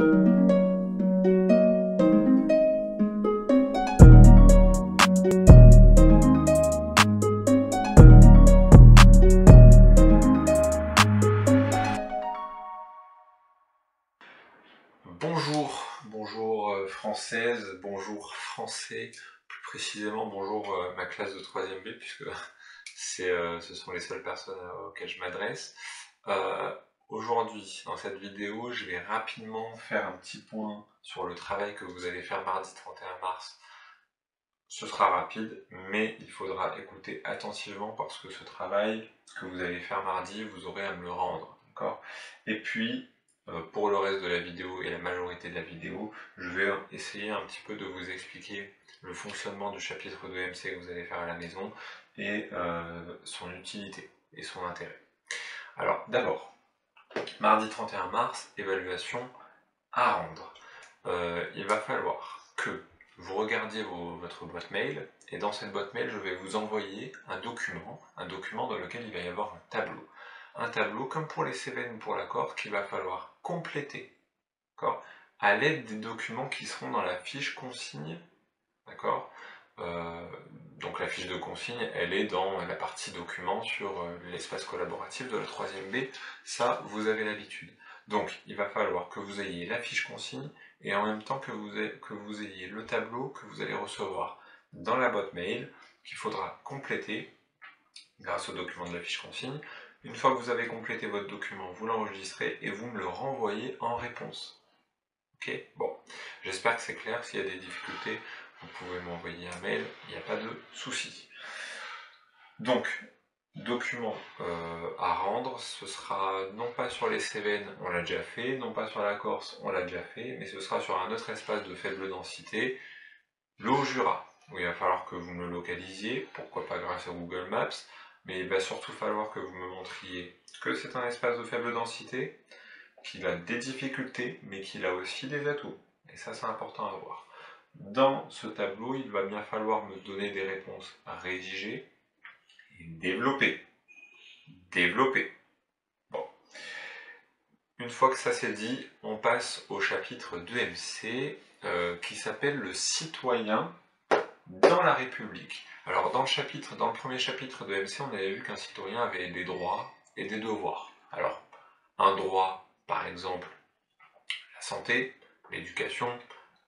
Bonjour française, bonjour français, plus précisément bonjour ma classe de 3e B, puisque ce sont les seules personnes auxquelles je m'adresse. Aujourd'hui, dans cette vidéo, je vais rapidement faire un petit point sur le travail que vous allez faire mardi 31 mars. Ce sera rapide, mais il faudra écouter attentivement parce que ce travail que vous allez faire mardi, vous aurez à me le rendre, d'accord ? Et puis, pour le reste de la vidéo et la majorité de la vidéo, je vais essayer un petit peu de vous expliquer le fonctionnement du chapitre de MC que vous allez faire à la maison et son utilité et son intérêt. Alors, d'abord, mardi 31 mars, évaluation à rendre. Il va falloir que vous regardiez votre boîte mail, et dans cette boîte mail, je vais vous envoyer un document dans lequel il va y avoir un tableau. Un tableau, comme pour les Cévennes ou pour l'accord, qu'il va falloir compléter, d'accord, à l'aide des documents qui seront dans la fiche consigne, d'accord. Donc la fiche de consigne, elle est dans la partie documents sur l'espace collaboratif de la 3e B, ça, vous avez l'habitude. Donc, il va falloir que vous ayez la fiche consigne, et en même temps que vous ayez le tableau que vous allez recevoir dans la boîte mail, qu'il faudra compléter grâce au document de la fiche consigne. Une fois que vous avez complété votre document, vous l'enregistrez et vous me le renvoyez en réponse. Ok ? Bon, j'espère que c'est clair. S'il y a des difficultés, vous pouvez m'envoyer un mail, il n'y a pas de souci. Donc, document à rendre, ce sera non pas sur les Cévennes, on l'a déjà fait, non pas sur la Corse, on l'a déjà fait, mais ce sera sur un autre espace de faible densité, le Haut-Jura, où il va falloir que vous me localisiez, pourquoi pas grâce à Google Maps, mais il va surtout falloir que vous me montriez que c'est un espace de faible densité, qu'il a des difficultés, mais qu'il a aussi des atouts, et ça c'est important à voir. Dans ce tableau, il va bien falloir me donner des réponses rédigées, développer. Bon. Une fois que ça c'est dit, on passe au chapitre 2MC qui s'appelle le citoyen dans la République. Alors dans le premier chapitre de MC, on avait vu qu'un citoyen avait des droits et des devoirs. Alors, un droit, par exemple, la santé, l'éducation,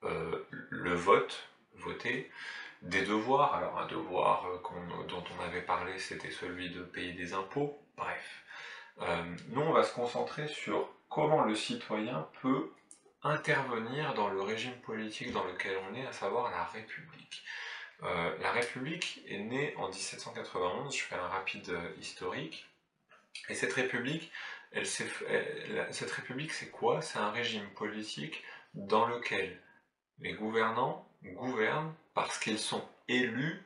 le vote, voter. Des devoirs, alors un devoir dont on avait parlé, c'était celui de payer des impôts, bref. Nous, on va se concentrer sur comment le citoyen peut intervenir dans le régime politique dans lequel on est, à savoir la République. La République est née en 1791, je fais un rapide historique, et cette République, c'est quoi? C'est un régime politique dans lequel les gouvernants gouvernent parce qu'ils sont élus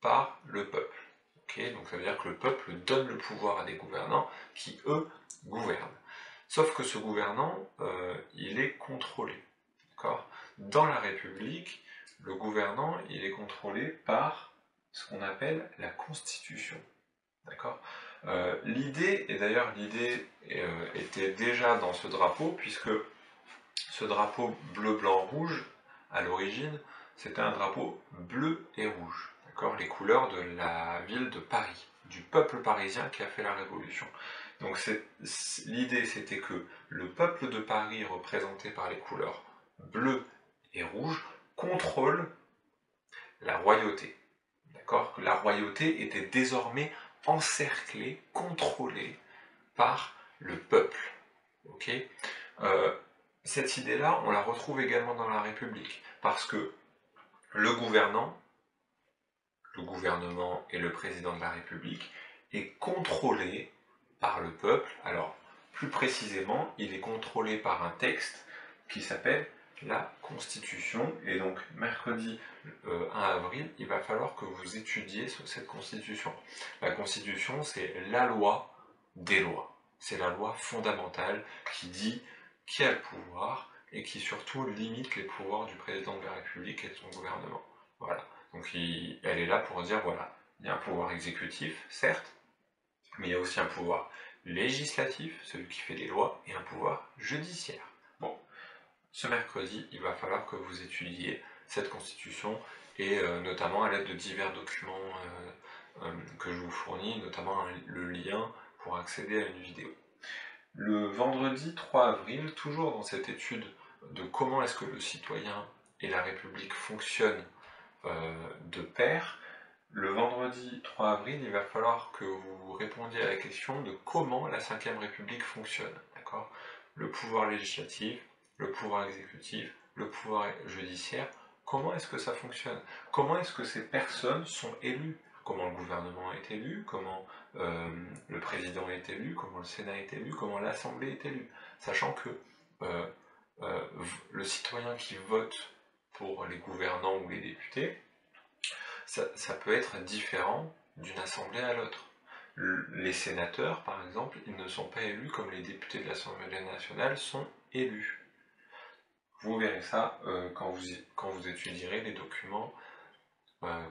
par le peuple. Okay, donc ça veut dire que le peuple donne le pouvoir à des gouvernants qui, eux, gouvernent. Sauf que ce gouvernant, il est contrôlé. Dans la République, le gouvernant, il est contrôlé par ce qu'on appelle la Constitution. L'idée, et d'ailleurs l'idée était déjà dans ce drapeau, puisque ce drapeau bleu, blanc, rouge, à l'origine, c'était un drapeau bleu et rouge, les couleurs de la ville de Paris, du peuple parisien qui a fait la Révolution. Donc l'idée c'était que le peuple de Paris, représenté par les couleurs bleu et rouge, contrôle la royauté. Que la royauté était désormais encerclée, contrôlée par le peuple. Cette idée-là, on la retrouve également dans la République, parce que le gouvernement et le président de la République est contrôlé par le peuple. Alors, plus précisément, il est contrôlé par un texte qui s'appelle la Constitution, et donc mercredi 1 avril, il va falloir que vous étudiez cette Constitution. La Constitution, c'est la loi des lois. C'est la loi fondamentale qui dit qui a le pouvoir et qui surtout limite les pouvoirs du président de la République et de son gouvernement. Voilà. Donc elle est là pour dire, voilà, il y a un pouvoir exécutif, certes, mais il y a aussi un pouvoir législatif, celui qui fait les lois, et un pouvoir judiciaire. Bon, Ce mercredi, il va falloir que vous étudiez cette constitution et notamment à l'aide de divers documents que je vous fournis, notamment le lien pour accéder à une vidéo. Le vendredi 3 avril, toujours dans cette étude de comment est-ce que le citoyen et la République fonctionnent de pair, le vendredi 3 avril, il va falloir que vous répondiez à la question de comment la 5e République fonctionne. D'accord ? Le pouvoir législatif, le pouvoir exécutif, le pouvoir judiciaire, comment est-ce que ça fonctionne? Comment est-ce que ces personnes sont élues? Comment le gouvernement est élu? Comment le président est élu? Comment le Sénat est élu? Comment l'Assemblée est élue? Sachant que le citoyen qui vote pour les gouvernants ou les députés, ça peut être différent d'une assemblée à l'autre. Les sénateurs, par exemple, ils ne sont pas élus comme les députés de l'Assemblée nationale sont élus. Vous verrez ça quand vous étudierez les documents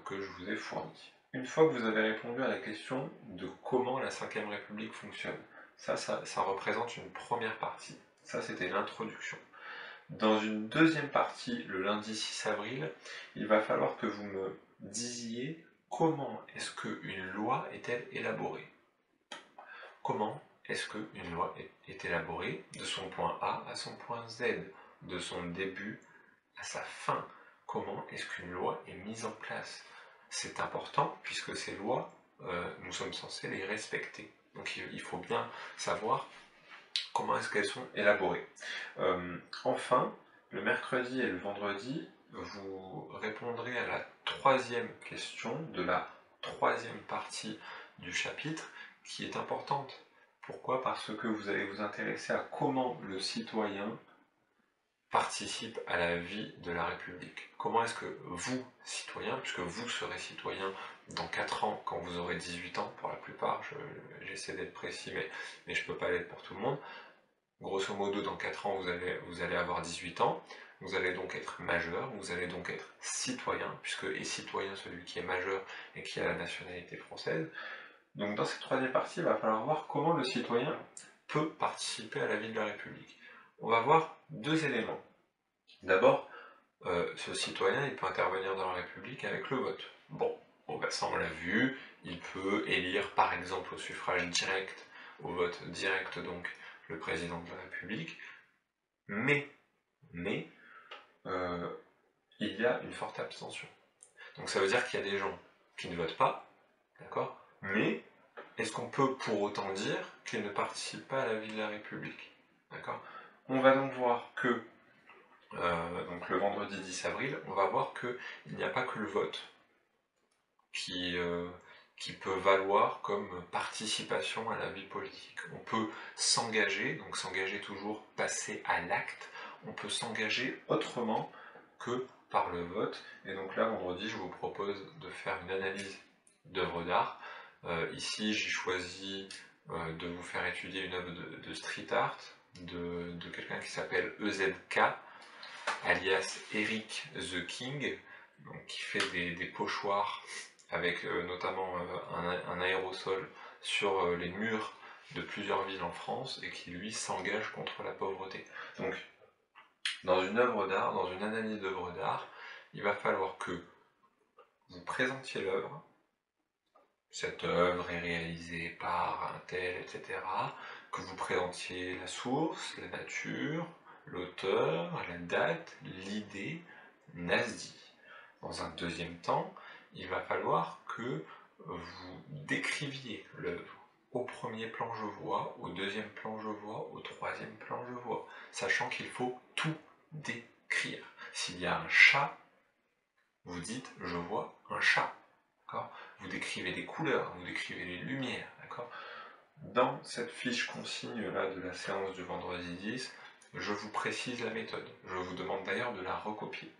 que je vous ai fournis. Une fois que vous avez répondu à la question de comment la 5e République fonctionne, ça représente une première partie. Ça, c'était l'introduction. Dans une deuxième partie, le lundi 6 avril, il va falloir que vous me disiez comment est-ce qu'une loi est-elle élaborée. Comment est-ce qu'une loi est élaborée de son point A à son point Z, de son début à sa fin. Comment est-ce qu'une loi est mise en place? C'est important puisque ces lois, nous sommes censés les respecter. Donc il faut bien savoir comment est-ce qu'elles sont élaborées. Enfin, le mercredi et le vendredi, vous répondrez à la 3e question de la 3e partie du chapitre qui est importante. Pourquoi? Parce que vous allez vous intéresser à comment le citoyen participe à la vie de la République. Comment est-ce que vous, citoyens, puisque vous serez citoyen dans 4 ans, quand vous aurez 18 ans, pour la plupart, j'essaie d'être précis, mais je ne peux pas l'être pour tout le monde, grosso modo, dans 4 ans, vous allez avoir 18 ans, vous allez donc être majeur, vous allez donc être citoyen, puisque est citoyen celui qui est majeur et qui a la nationalité française. Donc dans cette 3e partie, il va falloir voir comment le citoyen peut participer à la vie de la République. On va voir 2 éléments. D'abord, ce citoyen, il peut intervenir dans la République avec le vote. Bon, ça on l'a vu, il peut élire par exemple au suffrage direct, au vote direct donc, le président de la République, mais il y a une forte abstention. Donc ça veut dire qu'il y a des gens qui ne votent pas, d'accord, mais est-ce qu'on peut pour autant dire qu'ils ne participent pas à la vie de la République, d'accord? On va donc voir que, donc le vendredi 10 avril, on va voir qu'il n'y a pas que le vote qui peut valoir comme participation à la vie politique. On peut s'engager, donc s'engager toujours, passer à l'acte, on peut s'engager autrement que par le vote. Et donc là, vendredi, je vous propose de faire une analyse d'œuvres d'art. Ici, j'ai choisi de vous faire étudier une œuvre de street art de quelqu'un qui s'appelle EZK, alias Eric the King, donc qui fait des pochoirs avec notamment un aérosol sur les murs de plusieurs villes en France et qui lui s'engage contre la pauvreté. Donc dans une œuvre d'art, dans une analyse d'œuvre d'art, il va falloir que vous présentiez l'œuvre. Cette œuvre est réalisée par un tel, etc. Que vous présentiez la source, la nature, l'auteur, la date, l'idée, Nasdi. Dans un deuxième temps, il va falloir que vous décriviez l'œuvre. Au premier plan, je vois, au deuxième plan, je vois, au troisième plan, je vois, sachant qu'il faut tout décrire. S'il y a un chat, vous dites « je vois un chat ». Vous décrivez les couleurs, vous décrivez les lumières. Dans cette fiche consigne là de la séance du vendredi 10, je vous précise la méthode. Je vous demande d'ailleurs de la recopier.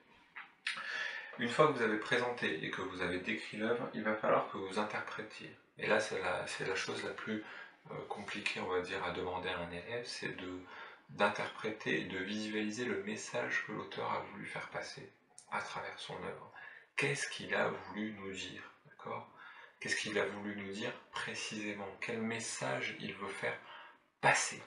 Une fois que vous avez présenté et que vous avez décrit l'œuvre, il va falloir que vous interprétiez. Et là, c'est la chose la plus compliquée, on va dire, à demander à un élève, c'est d'interpréter et de visualiser le message que l'auteur a voulu faire passer à travers son œuvre. Qu'est-ce qu'il a voulu nous dire, d'accord ? Qu'est-ce qu'il a voulu nous dire précisément? Quel message il veut faire passer?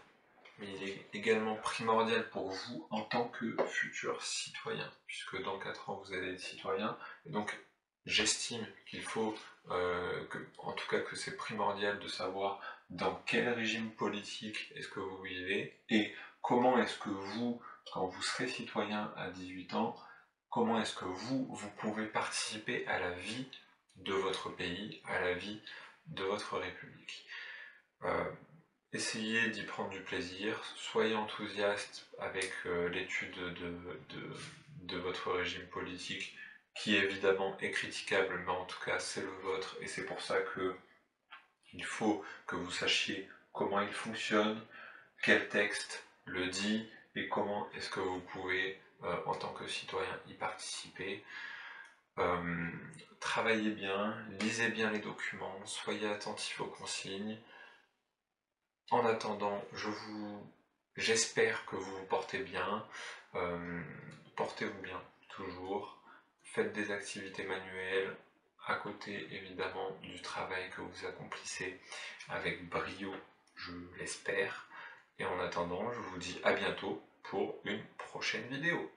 mais il est également primordial pour vous en tant que futur citoyen, puisque dans 4 ans vous allez être citoyen, et donc j'estime qu'il faut, en tout cas que c'est primordial de savoir dans quel régime politique est-ce que vous vivez, et comment est-ce que vous, quand vous serez citoyen à 18 ans, comment est-ce que vous pouvez participer à la vie de votre pays, à la vie de votre République. Essayez d'y prendre du plaisir, soyez enthousiaste avec l'étude de votre régime politique, qui évidemment est critiquable, mais en tout cas c'est le vôtre, et c'est pour ça que il faut que vous sachiez comment il fonctionne, quel texte le dit, et comment est-ce que vous pouvez, en tant que citoyen, y participer. Travaillez bien, lisez bien les documents, soyez attentifs aux consignes. En attendant, j'espère que vous vous portez bien, portez-vous bien toujours, faites des activités manuelles, à côté évidemment du travail que vous accomplissez avec brio, je l'espère, et en attendant, je vous dis à bientôt pour une prochaine vidéo.